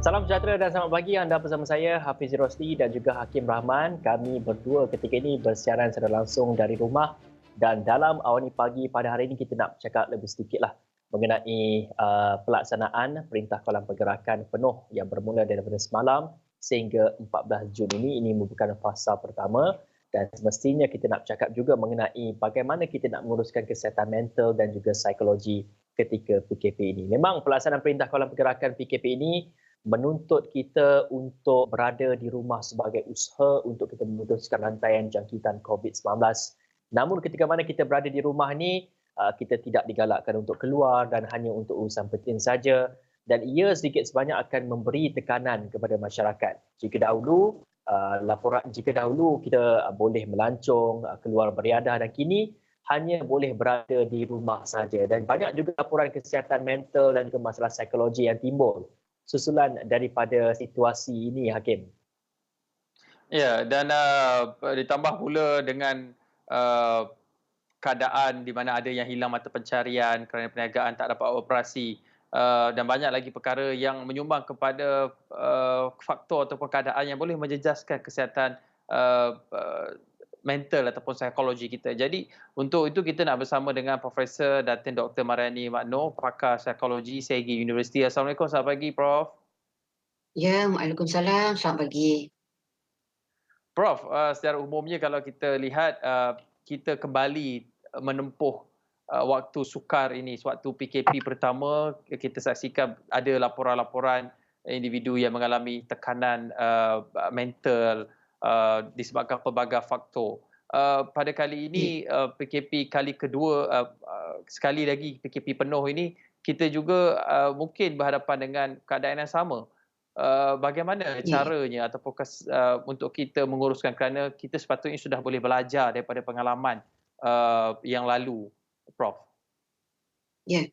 Salam sejahtera dan selamat pagi. Anda bersama saya Hafiz Rosli dan juga Hakim Rahman. Kami berdua ketika ini bersiaran secara langsung dari rumah dan dalam awal pagi pada hari ini kita nak bercakap lebih sedikitlah mengenai pelaksanaan Perintah Kawalan Pergerakan penuh yang bermula daripada semalam sehingga 14 Jun ini. Ini merupakan fasa pertama dan semestinya kita nak bercakap juga mengenai bagaimana kita nak menguruskan kesihatan mental dan juga psikologi ketika PKP ini. Memang pelaksanaan Perintah Kawalan Pergerakan PKP ini menuntut kita untuk berada di rumah sebagai usaha untuk kita memutuskan rantaian jangkitan COVID-19. Namun ketika mana kita berada di rumah ni, kita tidak digalakkan untuk keluar dan hanya untuk urusan penting saja, dan ia sedikit sebanyak akan memberi tekanan kepada masyarakat. Jika dahulu kita boleh melancong, keluar beriadah, dan kini hanya boleh berada di rumah saja, dan banyak juga laporan kesihatan mental dan juga masalah psikologi yang timbul susulan daripada situasi ini, Hakim. Ya, dan ditambah pula dengan uh, keadaan di mana ada yang hilang mata pencarian kerana perniagaan tak dapat operasi, dan banyak lagi perkara yang menyumbang kepada faktor ataupun keadaan yang boleh menjejaskan kesihatan mental ataupun psikologi kita. Jadi untuk itu kita nak bersama dengan Profesor Datin Dr. Mariani Makno, pakar psikologi Segi Universiti. Assalamualaikum, selamat pagi Prof. Ya, Waalaikumsalam. Selamat pagi. Prof, secara umumnya kalau kita lihat kita kembali menempuh waktu sukar ini, sewaktu PKP pertama kita saksikan ada laporan-laporan individu yang mengalami tekanan mental disebabkan pelbagai faktor. Pada kali ini PKP kali kedua, sekali lagi PKP penuh ini, kita juga mungkin berhadapan dengan keadaan yang sama. Bagaimana caranya ataupun untuk kita menguruskan, kerana kita sepatutnya sudah boleh belajar daripada pengalaman yang lalu, Prof. Ya,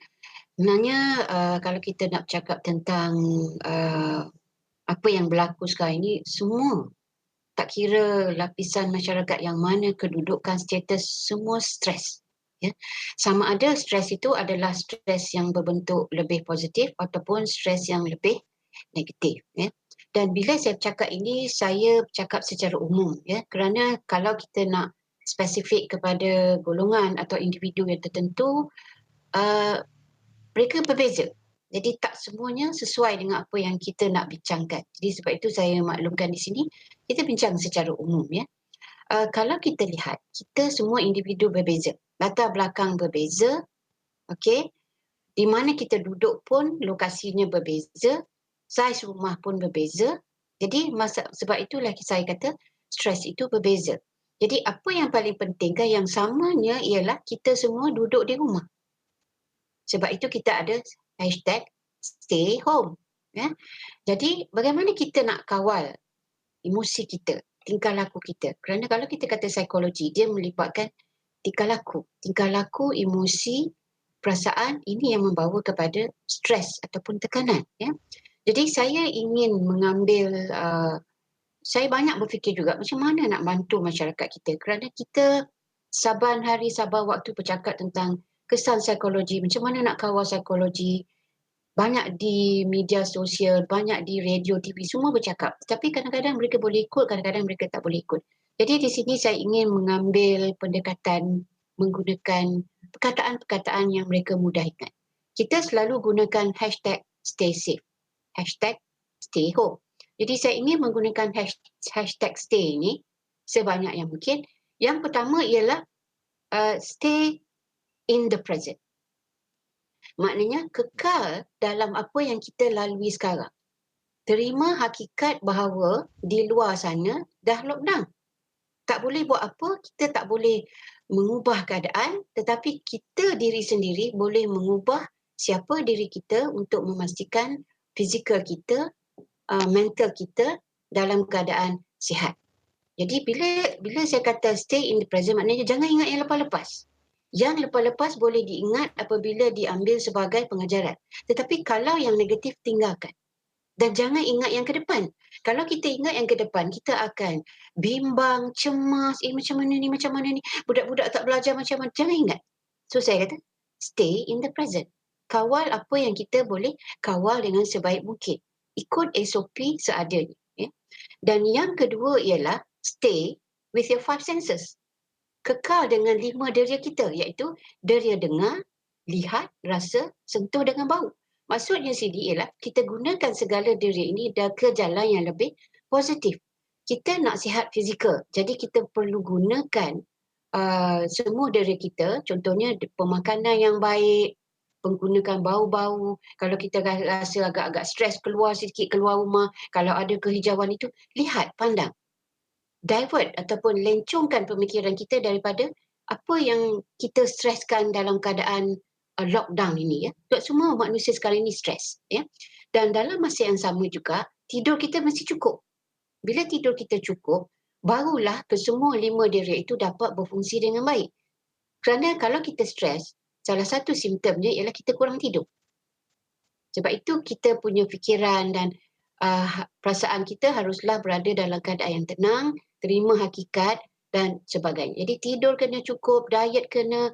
sebenarnya kalau kita nak cakap tentang apa yang berlaku sekarang ini, semua tak kira lapisan masyarakat yang mana, kedudukan, status, semua stres. Ya. Sama ada stres itu adalah stres yang berbentuk lebih positif ataupun stres yang lebih negatif. Ya. Dan bila saya cakap ini, saya cakap secara umum, ya, kerana kalau kita nak spesifik kepada golongan atau individu yang tertentu, mereka berbeza. Jadi tak semuanya sesuai dengan apa yang kita nak bincangkan. Jadi sebab itu saya maklumkan di sini, kita bincang secara umum, ya. Kalau kita lihat, kita semua individu berbeza, latar belakang berbeza, okey, di mana kita duduk pun lokasinya berbeza, saiz rumah pun berbeza. Jadi sebab itulah saya kata stres itu berbeza. Jadi apa yang paling penting kan, yang samanya ialah kita semua duduk di rumah. Sebab itu kita ada hashtag stay home. Ya. Jadi bagaimana kita nak kawal emosi kita, tingkah laku kita. Kerana kalau kita kata psikologi, dia melibatkan tingkah laku, emosi, perasaan, ini yang membawa kepada stres ataupun tekanan. Ya. Jadi saya ingin mengambil, saya banyak berfikir juga macam mana nak bantu masyarakat kita. Kerana kita saban hari, saban waktu bercakap tentang kesan psikologi, macam mana nak kawal psikologi. Banyak di media sosial, banyak di radio, TV, semua bercakap. Tapi kadang-kadang mereka boleh ikut, kadang-kadang mereka tak boleh ikut. Jadi di sini saya ingin mengambil pendekatan menggunakan perkataan-perkataan yang mereka mudah ingat. Kita selalu gunakan hashtag stay safe, hashtag stay home. Jadi saya ingin menggunakan hashtag stay ini sebanyak yang mungkin. Yang pertama ialah stay in the present. Maknanya kekal dalam apa yang kita lalui sekarang. Terima hakikat bahawa di luar sana dah lockdown. Tak boleh buat apa, kita tak boleh mengubah keadaan, tetapi kita diri sendiri boleh mengubah siapa diri kita untuk memastikan fizikal kita, mental kita dalam keadaan sihat. Jadi bila saya kata stay in the present, maknanya jangan ingat yang lepas-lepas. Yang lepas-lepas boleh diingat apabila diambil sebagai pengajaran. Tetapi kalau yang negatif, tinggalkan. Dan jangan ingat yang ke depan. Kalau kita ingat yang ke depan, kita akan bimbang, cemas, macam mana ni, budak-budak tak belajar macam mana. Jangan ingat. So saya kata, stay in the present. Kawal apa yang kita boleh kawal dengan sebaik mungkin. ikut SOP seadanya. Ya. Dan yang kedua ialah stay with your five senses. Kekal dengan 5 deria kita, iaitu deria dengar, lihat, rasa, sentuh dengan bau. Maksudnya sini ialah kita gunakan segala deria ini ke jalan yang lebih positif. Kita nak sihat fizikal, jadi kita perlu gunakan semua deria kita, contohnya pemakanan yang baik, menggunakan bau-bau. Kalau kita rasa agak-agak stres, keluar sedikit, keluar rumah, kalau ada kehijauan itu, lihat, pandang. Divert ataupun lencongkan pemikiran kita daripada apa yang kita streskan dalam keadaan lockdown ini, ya. Sebab semua manusia sekarang ini stres, ya. Dan dalam masa yang sama juga tidur kita mesti cukup. Bila tidur kita cukup, barulah kesemua 5 deria itu dapat berfungsi dengan baik. Kerana kalau kita stres, salah satu simptomnya ialah kita kurang tidur. Sebab itu kita punya fikiran dan perasaan kita haruslah berada dalam keadaan yang tenang, terima hakikat dan sebagainya. Jadi tidur kena cukup, diet kena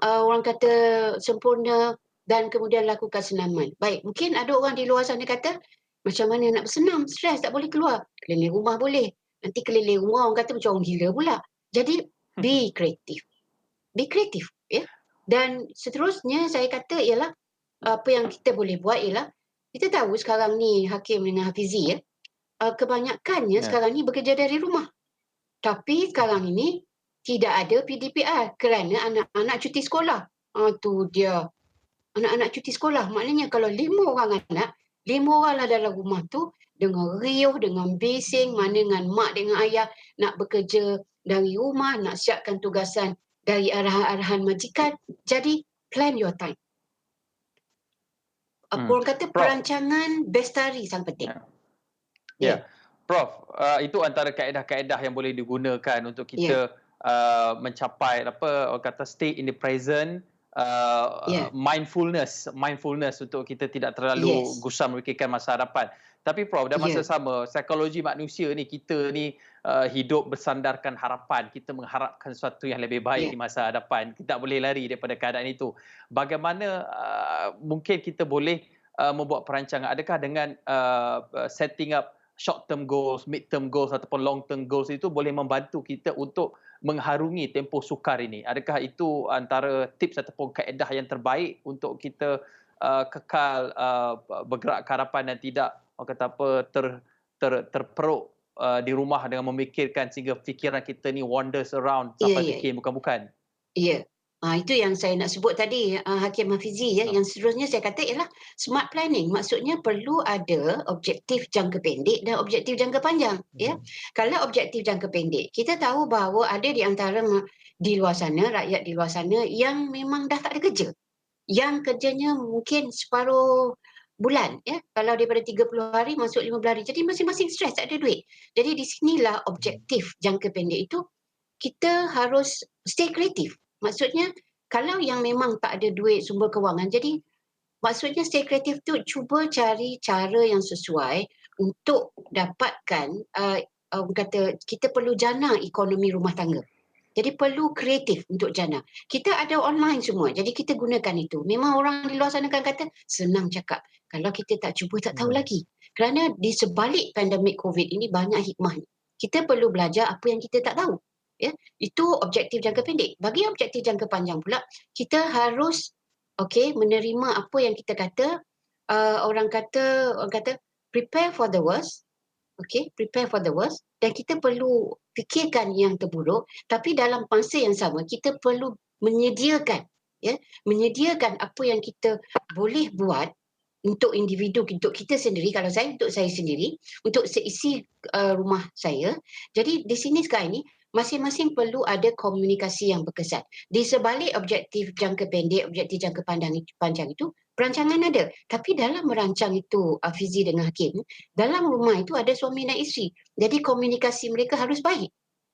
orang kata sempurna dan kemudian lakukan senaman. Baik, mungkin ada orang di luar sana kata, macam mana nak bersenam, stres tak boleh keluar. Keliling rumah boleh. Nanti keliling rumah orang kata macam orang gila pula. Jadi be kreatif. Be kreatif, ya. Dan seterusnya saya kata ialah apa yang kita boleh buat ialah kita tahu sekarang ni Hakim dengan Hafizi, ya, kebanyakannya sekarang ni bekerja dari rumah. Tapi sekarang ini tidak ada PDPR kerana anak-anak cuti sekolah. Tu dia. Anak-anak cuti sekolah. Maknanya kalau 5 orang anak, 5 orang lah dalam rumah tu dengan riuh, dengan bising, mana dengan mak dengan ayah nak bekerja dari rumah, nak siapkan tugasan dari arahan-arahan majikan. Jadi plan your time. Orang kata perancangan bestari sang penting. Ya. Prof, itu antara kaedah-kaedah yang boleh digunakan untuk kita mencapai orang kata stay in the present, mindfulness untuk kita tidak terlalu gusar memikirkan masa hadapan. Tapi Prof, dalam masa sama, psikologi manusia ni, kita ni hidup bersandarkan harapan. Kita mengharapkan sesuatu yang lebih baik di masa hadapan. Kita tak boleh lari daripada keadaan itu. Bagaimana mungkin kita boleh membuat perancangan? Adakah dengan setting up short term goals, mid term goals ataupun long term goals itu boleh membantu kita untuk mengharungi tempoh sukar ini? Adakah itu antara tips ataupun kaedah yang terbaik untuk kita kekal bergerak ke hadapan dan tidak orang kata apa terperuk di rumah dengan memikirkan sehingga fikiran kita ni wanders around sampai fikir bukan-bukan? Ya. Itu yang saya nak sebut tadi, Hakim Hafizi, ya. Yang seterusnya saya kata ialah smart planning. Maksudnya perlu ada objektif jangka pendek dan objektif jangka panjang. Ya. Kalau objektif jangka pendek, kita tahu bahawa ada di antara di luar sana, rakyat di luar sana yang memang dah tak ada kerja. Yang kerjanya mungkin separuh bulan, ya. Kalau daripada 30 hari masuk 15 hari. Jadi masing-masing stres, tak ada duit. Jadi di sinilah objektif jangka pendek itu kita harus stay kreatif. Maksudnya kalau yang memang tak ada duit sumber kewangan, jadi maksudnya stay kreatif tu cuba cari cara yang sesuai untuk dapatkan kata kita perlu jana ekonomi rumah tangga. Jadi perlu kreatif untuk jana. Kita ada online semua, jadi kita gunakan itu. Memang orang di luar sana kan kata senang cakap. Kalau kita tak cuba tak tahu lagi. Kerana di sebalik pandemik COVID ini banyak hikmahnya. Kita perlu belajar apa yang kita tak tahu. Ya, itu objektif jangka pendek. Bagi objektif jangka panjang pula, kita harus menerima apa yang kita kata orang kata prepare for the worst. Prepare for the worst, dan kita perlu fikirkan yang terburuk, tapi dalam masa yang sama kita perlu menyediakan apa yang kita boleh buat untuk individu, untuk kita sendiri. Kalau saya, untuk saya sendiri, untuk seisi rumah saya. Jadi di sini sekarang ini masing-masing perlu ada komunikasi yang berkesan. Di sebalik objektif jangka pendek, objektif jangka panjang itu, perancangan ada. Tapi dalam merancang itu, Fizi dengan Hakim, dalam rumah itu ada suami dan isteri. Jadi komunikasi mereka harus baik.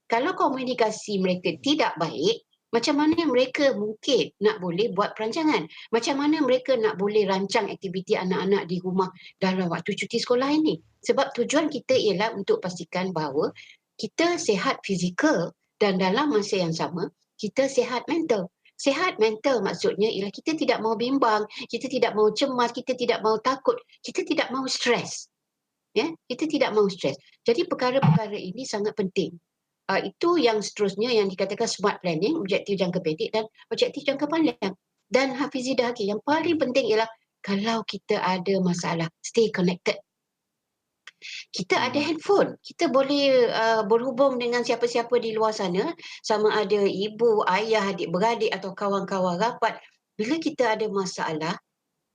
Kalau komunikasi mereka tidak baik, macam mana mereka mungkin nak boleh buat perancangan? Macam mana mereka nak boleh rancang aktiviti anak-anak di rumah dalam waktu cuti sekolah ini? Sebab tujuan kita ialah untuk pastikan bahawa kita sihat fizikal dan dalam masa yang sama kita sihat mental. Sihat mental maksudnya ialah kita tidak mahu bimbang, kita tidak mahu cemas, kita tidak mahu takut, kita tidak mahu stres. Ya, kita tidak mahu stres. Jadi perkara-perkara ini sangat penting. Itu yang seterusnya yang dikatakan smart planning, objektif jangka pendek dan objektif jangka panjang. Dan Hafizi dah yang paling penting ialah kalau kita ada masalah, stay connected. Kita ada handphone, kita boleh berhubung dengan siapa-siapa di luar sana, sama ada ibu, ayah, adik-beradik atau kawan-kawan rapat. Bila kita ada masalah,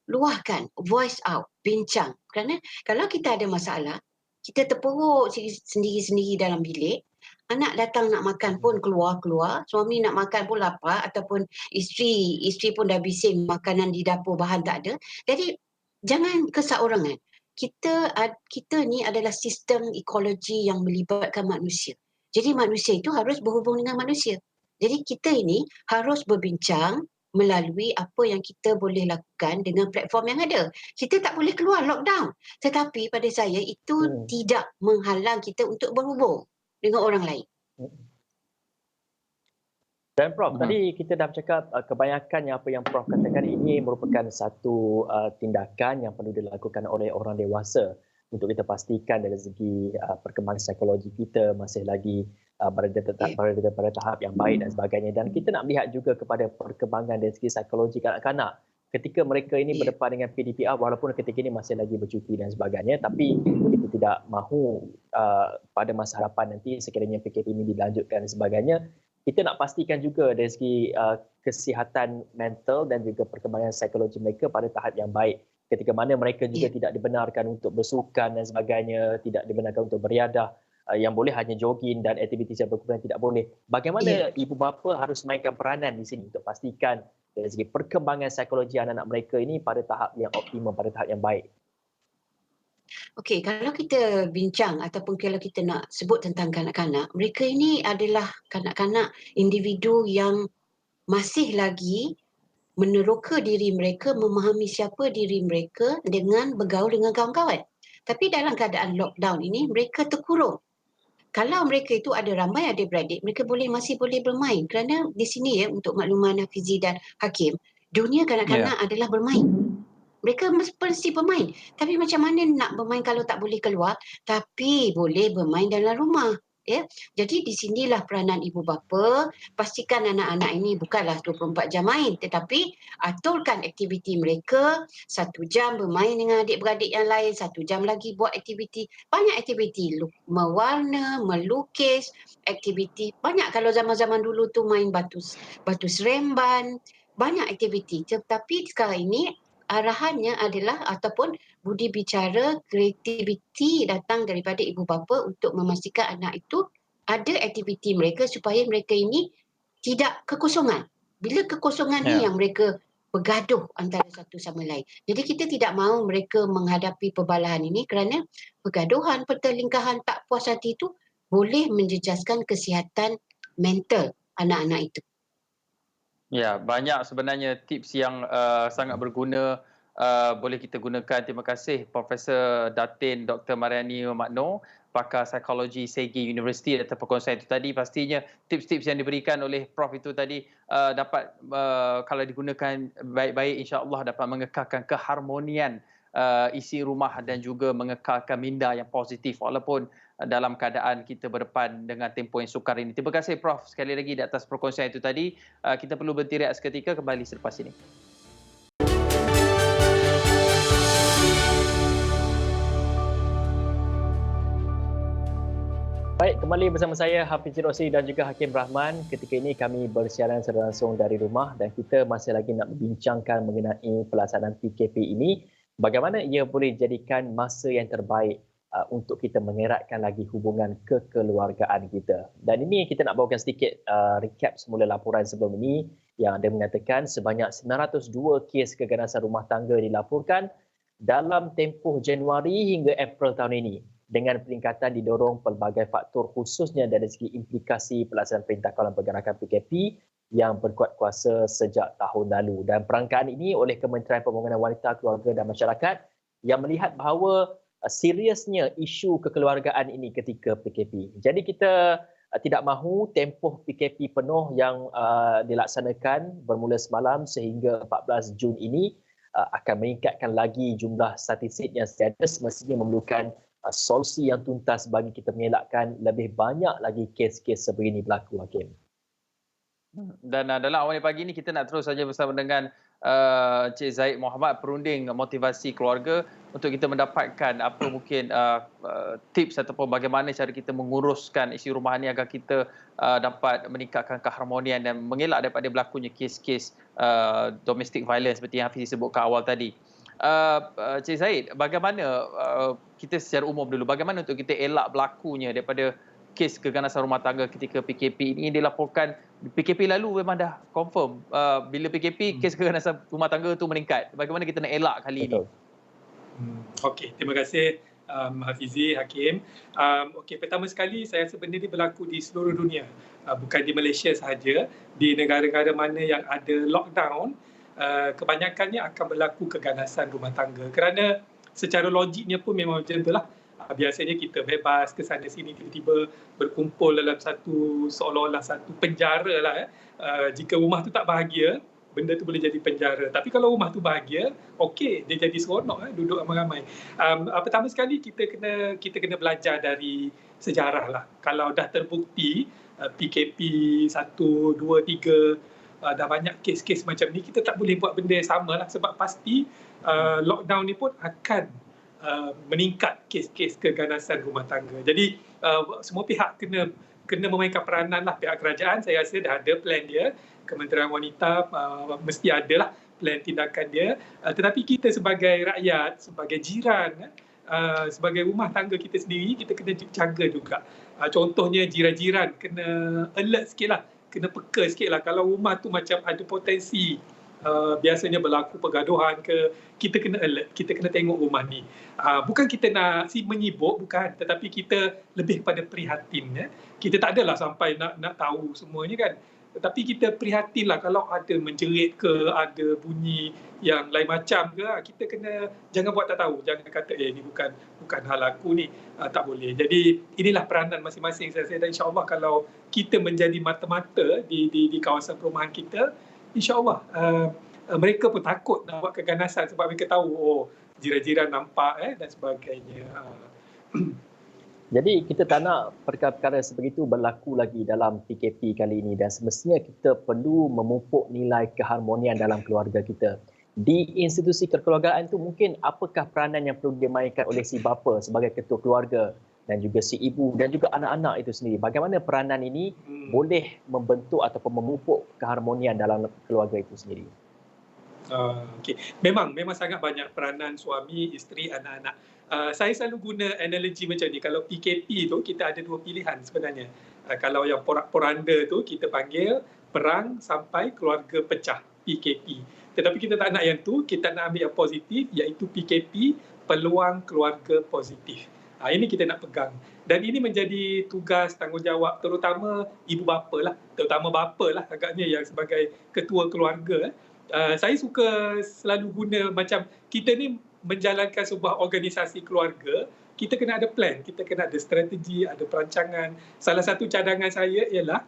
luahkan, voice out, bincang. Kerana kalau kita ada masalah, kita terperuk sendiri-sendiri dalam bilik, anak datang nak makan pun keluar-keluar, suami nak makan pun lapar ataupun isteri pun dah bising makanan di dapur bahan tak ada. Jadi jangan keseorangan. Kita ni adalah sistem ekologi yang melibatkan manusia. Jadi manusia itu harus berhubung dengan manusia. Jadi kita ini harus berbincang melalui apa yang kita boleh lakukan dengan platform yang ada. Kita tak boleh keluar lockdown. Tetapi pada saya itu tidak menghalang kita untuk berhubung dengan orang lain. Dan Prof, tadi kita dah bercakap kebanyakan apa yang Prof katakan ini merupakan satu tindakan yang perlu dilakukan oleh orang dewasa untuk kita pastikan dari segi perkembangan psikologi kita masih lagi berada pada tahap yang baik dan sebagainya. Dan kita nak melihat juga kepada perkembangan dari segi psikologi kanak-kanak ketika mereka ini berdepan dengan PDPR, walaupun ketika ini masih lagi bercuti dan sebagainya, tapi kita tidak mahu pada masa hadapan nanti sekiranya PKP ini dilanjutkan dan sebagainya, kita nak pastikan juga dari segi kesihatan mental dan juga perkembangan psikologi mereka pada tahap yang baik. Ketika mana mereka juga tidak dibenarkan untuk bersukan dan sebagainya, tidak dibenarkan untuk beriadah, yang boleh hanya jogging dan aktiviti yang berkumpulan tidak boleh. Bagaimana ibu bapa harus mainkan peranan di sini untuk pastikan dari segi perkembangan psikologi anak-anak mereka ini pada tahap yang optimum, pada tahap yang baik? Okey, kalau kita bincang ataupun kalau kita nak sebut tentang kanak-kanak, mereka ini adalah kanak-kanak individu yang masih lagi meneroka diri mereka, memahami siapa diri mereka dengan bergaul dengan kawan-kawan. Tapi dalam keadaan lockdown ini, mereka terkurung. Kalau mereka itu ada ramai adik-beradik, mereka masih boleh bermain. Kerana di sini untuk makluman Hafizi dan Hakim, dunia kanak-kanak adalah bermain. Mereka mesti bermain. Tapi macam mana nak bermain kalau tak boleh keluar, tapi boleh bermain dalam rumah. Ya. Jadi di sinilah peranan ibu bapa, pastikan anak-anak ini bukanlah 24 jam main, tetapi aturkan aktiviti mereka, 1 jam bermain dengan adik-beradik yang lain, 1 jam lagi buat aktiviti. Banyak aktiviti, mewarna, melukis, aktiviti. Banyak kalau zaman-zaman dulu tu main batu seremban, banyak aktiviti. Tetapi sekarang ini arahannya adalah ataupun budi bicara kreativiti datang daripada ibu bapa untuk memastikan anak itu ada aktiviti mereka supaya mereka ini tidak kekosongan. Bila kekosongan ni yang mereka bergaduh antara satu sama lain. Jadi kita tidak mahu mereka menghadapi perbalahan ini kerana pergaduhan, pertelingkahan, tak puas hati itu boleh menjejaskan kesihatan mental anak-anak itu. Ya, banyak sebenarnya tips yang sangat berguna boleh kita gunakan. Terima kasih Profesor Datin Dr. Mariani Magno, pakar psikologi Segi University atas perkongsian itu tadi. Pastinya tips-tips yang diberikan oleh Prof itu tadi dapat kalau digunakan baik-baik, insya-Allah dapat mengekalkan keharmonian isi rumah dan juga mengekalkan minda yang positif walaupun dalam keadaan kita berdepan dengan tempoh yang sukar ini. Terima kasih Prof sekali lagi di atas perkongsian itu tadi. Kita perlu berhenti rehat seketika, kembali selepas ini. Baik, kembali bersama saya Hafiz Rosli dan juga Hakim Rahman. Ketika ini kami bersiaran secara langsung dari rumah dan kita masih lagi nak membincangkan mengenai pelaksanaan PKP ini. Bagaimana ia boleh dijadikan masa yang terbaik untuk kita mengeratkan lagi hubungan kekeluargaan kita. Dan ini kita nak bawakan sedikit recap semula laporan sebelum ini yang ada mengatakan sebanyak 902 kes keganasan rumah tangga dilaporkan dalam tempoh Januari hingga April tahun ini, dengan peningkatan didorong pelbagai faktor khususnya dari segi implikasi pelaksanaan Perintah Kawalan Pergerakan PKP yang berkuat kuasa sejak tahun lalu. Dan perangkaan ini oleh Kementerian Pembangunan Wanita, Keluarga dan Masyarakat yang melihat bahawa seriusnya isu kekeluargaan ini ketika PKP. Jadi kita tidak mahu tempoh PKP penuh yang dilaksanakan bermula semalam sehingga 14 Jun ini akan meningkatkan lagi jumlah statistik yang ada, semestinya memerlukan solusi yang tuntas bagi kita mengelakkan lebih banyak lagi kes-kes sebegini berlaku, Hakim. Dan dalam awal pagi ni kita nak terus saja bersama dengan Cik Zaid Mohammad, perunding motivasi keluarga, untuk kita mendapatkan apa mungkin tips ataupun bagaimana cara kita menguruskan isi rumah ni agar kita dapat meningkatkan keharmonian dan mengelak daripada berlakunya kes-kes domestic violence seperti yang Hafiz sebutkan awal tadi. Cik Zaid, bagaimana kita secara umum dulu, bagaimana untuk kita elak berlakunya daripada kes keganasan rumah tangga ketika PKP ini dilaporkan? PKP lalu memang dah confirm bila PKP kes keganasan rumah tangga tu meningkat. Bagaimana kita nak elak kali ini? Okey, terima kasih Hafizi, Hakim. Okey, pertama sekali saya rasa benda ni berlaku di seluruh dunia. Bukan di Malaysia sahaja, di negara-negara mana yang ada lockdown, kebanyakannya akan berlaku keganasan rumah tangga. Kerana secara logiknya pun memang macam itulah. Biasanya kita bebas ke sana sini, tiba-tiba berkumpul dalam seolah-olah satu penjara lah. Jika rumah tu tak bahagia, benda tu boleh jadi penjara. Tapi kalau rumah tu bahagia, okey, dia jadi seronok, duduk ramai-ramai. Pertama sekali kita kena belajar dari sejarah lah. Kalau dah terbukti PKP 1, 2, 3 dah banyak kes-kes macam ni, kita tak boleh buat benda yang sama lah, sebab pasti lockdown ni pun akan meningkat kes-kes keganasan rumah tangga. Jadi semua pihak kena memainkan peranan lah. Pihak kerajaan saya rasa dah ada plan dia, Kementerian Wanita mesti ada lah plan tindakan dia, tetapi kita sebagai rakyat, sebagai jiran, sebagai rumah tangga kita sendiri, kita kena jaga juga. Contohnya jiran-jiran kena alert sikit lah, kena peka sikit lah. Kalau rumah tu macam ada potensi biasanya berlaku pergaduhan ke, kita kena alert, kita kena tengok rumah ni. Bukan kita nak menyibuk, bukan, tetapi kita lebih pada prihatin. Kita tak adalah sampai nak tahu semuanya kan, tetapi kita prihatin lah kalau ada menjerit ke, ada bunyi yang lain macam ke, kita kena jangan buat tak tahu, jangan kata ni bukan hal aku ni, tak boleh. Jadi inilah peranan masing-masing saya rasa, dan insya-Allah kalau kita menjadi mata-mata di kawasan perumahan kita, InsyaAllah mereka pun takut nak buat keganasan sebab mereka tahu jiran-jiran nampak dan sebagainya. Jadi kita tak nak perkara-perkara sebegitu berlaku lagi dalam PKP kali ini, dan semestinya kita perlu memupuk nilai keharmonian dalam keluarga kita. Di institusi kekeluargaan itu mungkin apakah peranan yang perlu dimainkan oleh si bapa sebagai ketua keluarga dan juga si ibu dan juga anak-anak itu sendiri? Bagaimana peranan ini boleh membentuk ataupun memupuk keharmonian dalam keluarga itu sendiri? Okay. Memang sangat banyak peranan suami, isteri, anak-anak. Saya selalu guna analogi macam ni. Kalau PKP tu kita ada dua pilihan sebenarnya. Kalau yang porak-poranda tu kita panggil perang sampai keluarga pecah, PKP. Tetapi kita tak nak yang tu, kita nak ambil yang positif, iaitu PKP, peluang keluarga positif. Ini kita nak pegang. Dan ini menjadi tugas, tanggungjawab terutama ibu bapa lah. Terutama bapa lah agaknya yang sebagai ketua keluarga. Saya suka selalu guna macam kita ni menjalankan sebuah organisasi keluarga, kita kena ada plan, kita kena ada strategi, ada perancangan. Salah satu cadangan saya ialah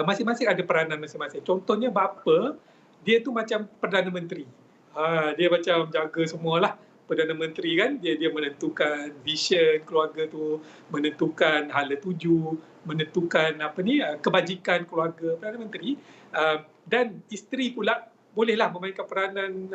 masing-masing ada peranan masing-masing. Contohnya bapa, dia tu macam Perdana Menteri. Dia macam jaga semualah. Perdana Menteri kan, dia menentukan vision keluarga tu, menentukan hala tuju, menentukan kebajikan keluarga Perdana Menteri. Dan isteri pula bolehlah memainkan peranan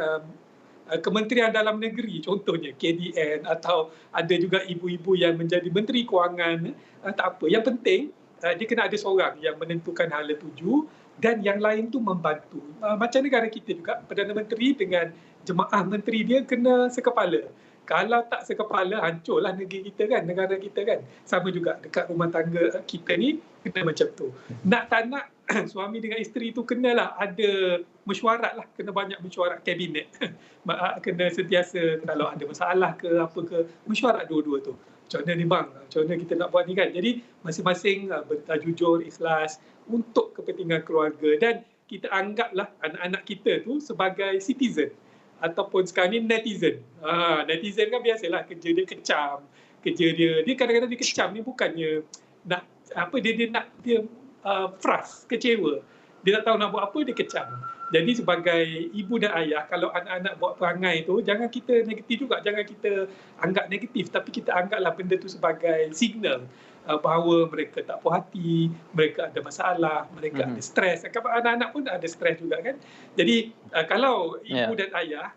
Kementerian Dalam Negeri, contohnya KDN, atau ada juga ibu-ibu yang menjadi Menteri Kewangan. Tak apa, yang penting dia kena ada seorang yang menentukan hala tuju dan yang lain tu membantu. Macam negara kita juga, Perdana Menteri dengan jemaah menteri dia kena sekepala. Kalau tak sekepala, hancurlah negeri kita kan, negara kita kan. Sama juga dekat rumah tangga kita ni, kena macam tu. Nak tak nak, suami dengan isteri tu kenalah ada mesyuarat lah, kena banyak mesyuarat kabinet. Kena sentiasa kalau ada masalah ke apa ke, mesyuarat dua-dua tu. Macam mana ni bang, macam mana kita nak buat ni kan. Jadi masing-masing jujur, ikhlas untuk kepentingan keluarga, dan kita anggaplah anak-anak kita tu sebagai citizen ataupun sekarang ni netizen. Netizen kan biasalah kerja dia kecam, kerja dia kadang-kadang dia kecam ni bukannya nak dia frust, kecewa. Dia tak tahu nak buat apa, dia kecam. Jadi sebagai ibu dan ayah, kalau anak-anak buat perangai tu, jangan kita negatif juga, jangan kita anggap negatif, tapi kita anggaplah benda tu sebagai signal bahawa mereka tak puas hati, mereka ada masalah, mereka ada stres. Anak-anak pun ada stres juga kan. Jadi kalau ibu dan ayah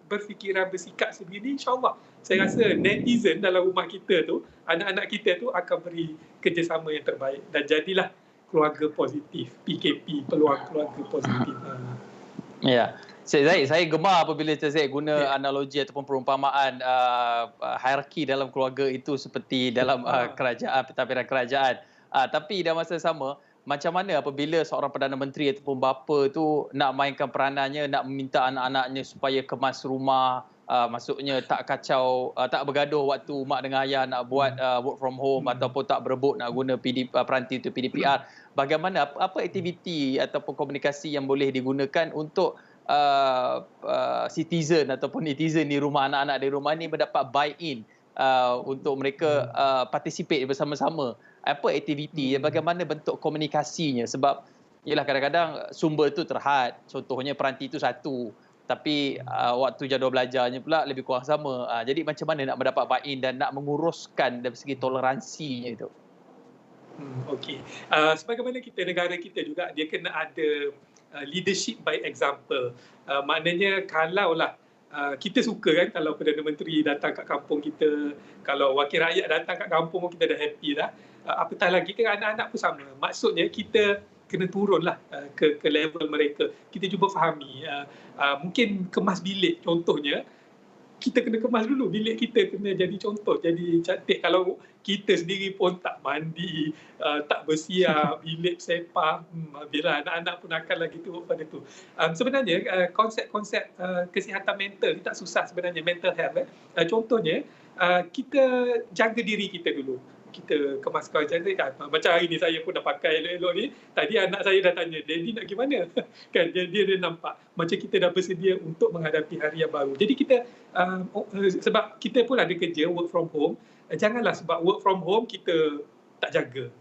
berfikiran, bersikap sebegini, insyaAllah saya rasa netizen dalam rumah kita tu, anak-anak kita tu akan beri kerjasama yang terbaik dan jadilah keluarga positif, PKP, peluang keluarga positif. Ya, Cik Zaid, saya gemar apabila Cik Zaid guna analogi ataupun perumpamaan hierarki dalam keluarga itu seperti dalam kerajaan, pentadbiran kerajaan. Tapi dalam masa sama, macam mana apabila seorang Perdana Menteri ataupun bapa tu nak mainkan peranannya, nak meminta anak-anaknya supaya kemas rumah, maksudnya tak kacau, tak bergaduh waktu mak dengan ayah nak buat work from home ataupun tak berebut nak guna peranti untuk PDPR. Bagaimana, apa aktiviti ataupun komunikasi yang boleh digunakan untuk citizen ataupun netizen di rumah, anak-anak di rumah ni mendapat buy-in untuk mereka participate bersama-sama? Apa aktiviti, bagaimana bentuk komunikasinya? Sebab yelah kadang-kadang sumber tu terhad, contohnya peranti tu satu, tapi waktu jadual belajarnya pula lebih kurang sama. Jadi macam mana nak mendapat buy-in dan nak menguruskan dari segi toleransinya itu? Okey. Sebagaimana negara kita juga, dia kena ada leadership by example. Maknanya kalaulah kita suka kan kalau Perdana Menteri datang kat kampung kita, kalau wakil rakyat datang kat kampung kita dah happy dah. Apatah lagi kan anak-anak pun sama. Maksudnya kita kena turunlah ke level mereka. Kita cuba fahami. Mungkin kemas bilik contohnya, kita kena kemas dulu. Bilik kita kena jadi contoh, jadi cantik. Kalau kita sendiri pun tak mandi, tak bersiap, bilik sepah, bila anak-anak pun akan lagi teruk pada tu. Sebenarnya konsep-konsep kesihatan mental ni tak susah sebenarnya, mental health. Contohnya, kita jaga diri kita dulu. Kita kemaskan cantik kan. Macam hari ni saya pun dah pakai elok-elok ni. Tadi anak saya dah tanya, Daddy nak pergi mana? Kan dia nampak macam kita dah bersedia untuk menghadapi hari yang baru. Jadi kita sebab kita pun ada kerja work from home, janganlah sebab work from home kita tak jaga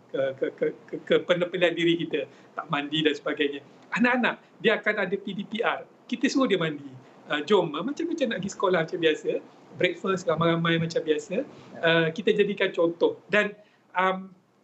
ke penampilan diri kita, tak mandi dan sebagainya. Anak-anak dia akan ada PDPR. Kita suruh dia mandi. Jom macam-macam nak pergi sekolah macam biasa, breakfast ramai-ramai macam biasa, kita jadikan contoh. Dan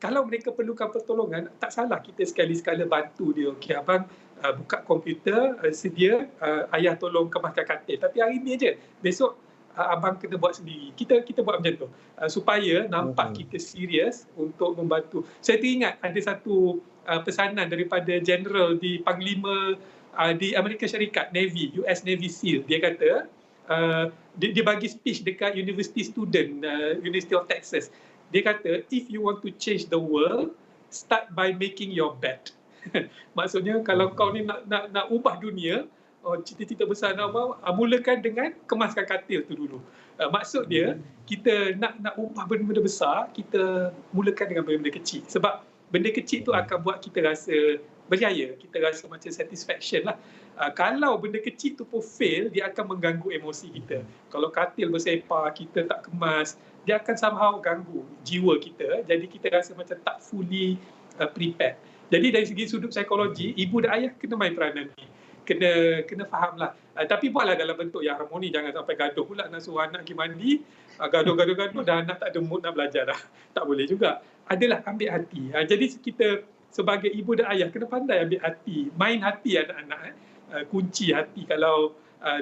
kalau mereka perlukan pertolongan, tak salah kita sekali-sekala bantu dia. Okey abang, buka komputer, sedia, ayah tolong kemaskan katil. Tapi hari ni je, besok abang kena buat sendiri. Kita buat macam tu supaya nampak kita serius untuk membantu. Saya teringat ada satu pesanan daripada general di Panglima di Amerika Syarikat, Navy, US Navy SEAL. Dia kata, dia bagi speech dekat university student, University of Texas. Dia kata, if you want to change the world, start by making your bed. Maksudnya kalau kau ni nak ubah dunia, cita-cita besar nak ubah, mulakan dengan kemaskan katil tu dulu. Maksud dia, kita nak ubah benda-benda besar, kita mulakan dengan benda-benda kecil. Sebab benda kecil tu akan buat kita rasa berjaya, kita rasa macam satisfaction lah. Kalau benda kecil tu pun fail, dia akan mengganggu emosi kita. Kalau katil bersepah, kita tak kemas, dia akan somehow ganggu jiwa kita. Jadi kita rasa macam tak fully prepared. Jadi dari segi sudut psikologi, ibu dan ayah kena main peranan ni. Kena fahamlah. Tapi buatlah dalam bentuk yang harmoni, jangan sampai gaduh pula nak suruh anak pergi mandi, gaduh-gaduh dan anak tak ada mood nak belajar dah. Tak boleh juga. Adalah ambil hati. Jadi kita sebagai ibu dan ayah kena pandai ambil hati, main hati anak-anak. Kunci hati. Kalau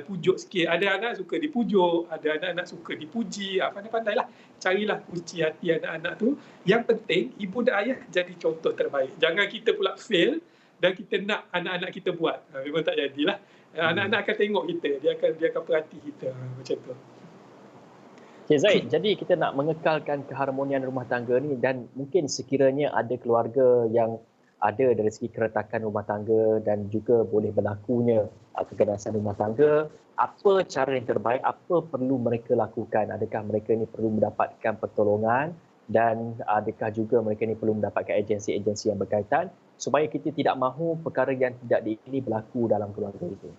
pujuk sikit, ada anak suka dipujuk, ada anak-anak suka dipuji, pandai-pandailah carilah kunci hati anak-anak tu. Yang penting ibu dan ayah jadi contoh terbaik. Jangan kita pula fail dan kita nak anak-anak kita buat, memang tak jadilah. Anak-anak akan tengok kita, dia akan perhati kita, macam tu. Cik Zaid, jadi kita nak mengekalkan keharmonian rumah tangga ni, dan mungkin sekiranya ada keluarga yang ada dari segi keretakan rumah tangga dan juga boleh berlakunya keganasan rumah tangga, apa cara yang terbaik, apa perlu mereka lakukan? Adakah mereka ni perlu mendapatkan pertolongan dan adakah juga mereka ni perlu mendapatkan agensi-agensi yang berkaitan supaya kita tidak mahu perkara yang tidak diingini berlaku dalam keluarga itu?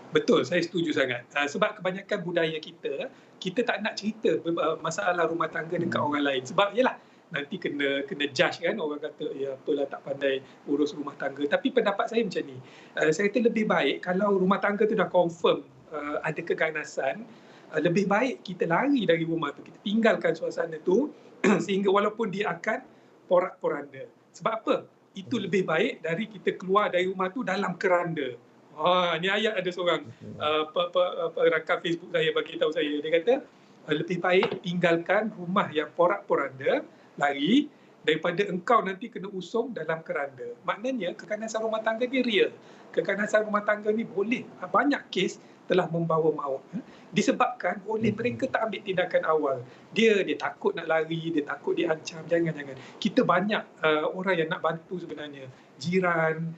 Betul, saya setuju sangat. Sebab kebanyakan budaya kita tak nak cerita masalah rumah tangga dekat orang lain. Sebab yelah, nanti kena judge kan, orang kata ya apalah tak pandai urus rumah tangga. Tapi pendapat saya macam ni, saya kata lebih baik kalau rumah tangga tu dah confirm ada keganasan, lebih baik kita lari dari rumah tu, kita tinggalkan suasana tu sehingga walaupun dia akan porak-poranda. Sebab apa? Itu lebih baik dari kita keluar dari rumah tu dalam keranda. Ni ayat ada seorang rakan Facebook saya bagi tahu saya. Dia kata lebih baik tinggalkan rumah yang porak-poranda, lari, daripada engkau nanti kena usung dalam keranda. Maknanya keganasan rumah tangga dia real. Keganasan rumah tangga ni boleh, banyak kes telah membawa maut. Disebabkan oleh mereka tak ambil tindakan awal. Dia takut nak lari, dia takut diancam. Jangan. Kita banyak orang yang nak bantu sebenarnya. Jiran,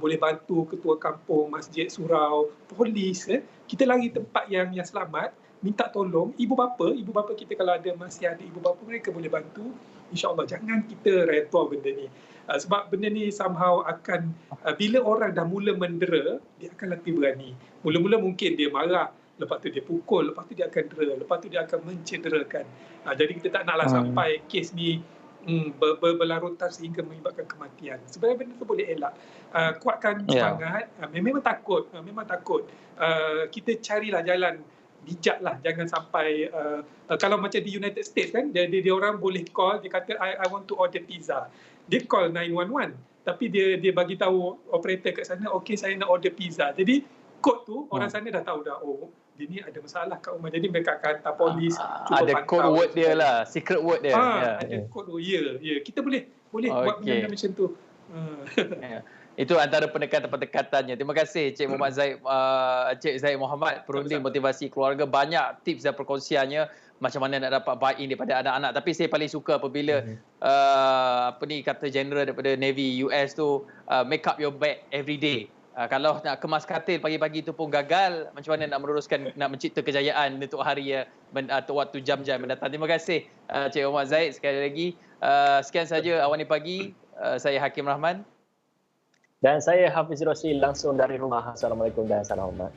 boleh bantu ketua kampung, masjid, surau, polis. Kita lari tempat yang selamat, minta tolong. Ibu bapa kita kalau masih ada ibu bapa, mereka boleh bantu. InsyaAllah jangan kita redha benda ni. Sebab benda ni somehow akan, bila orang dah mula mendera, dia akan lebih berani. Mula-mula mungkin dia marah, lepas tu dia pukul, lepas tu dia akan dera, lepas tu dia akan mencederakan. Jadi kita tak naklah sampai kes ni berlarutan sehingga menyebabkan kematian. Sebenarnya benda tu boleh elak. Kuatkan semangat. Memang takut. Kita carilah jalan bijaklah, jangan sampai kalau macam di United States kan, dia orang boleh call, dia kata I want to order pizza. Dia call 911, tapi dia bagi tahu operator kat sana, okey saya nak order pizza. Jadi kod tu orang sana dah tahu dah, oh dia ni ada masalah kat rumah. Jadi mereka akan hantar polis, cuba ada pantau. code word dia lah, secret word dia. Ada code word. Ya. Kita boleh buat benda macam tu. Itu antara pendekatan-pendekatannya. Terima kasih Cik Muhammad Zaid, Cik Zaid Muhammad, perunding motivasi keluarga. Banyak tips dan perkongsiannya macam mana nak dapat buy-in daripada anak-anak. Tapi saya paling suka apabila kata general daripada Navy US tu, make up your bed every day. Kalau nak kemas katil pagi-pagi tu pun gagal, macam mana nak meneruskan, nak mencipta kejayaan untuk hari atau waktu jam-jam mendatang. Terima kasih Cik Muhammad Zaid sekali lagi. Sekian saja Awal Ni Pagi. Saya Hakim Rahman. Dan saya Hafiz Rosli langsung dari rumah. Assalamualaikum dan salam hormat.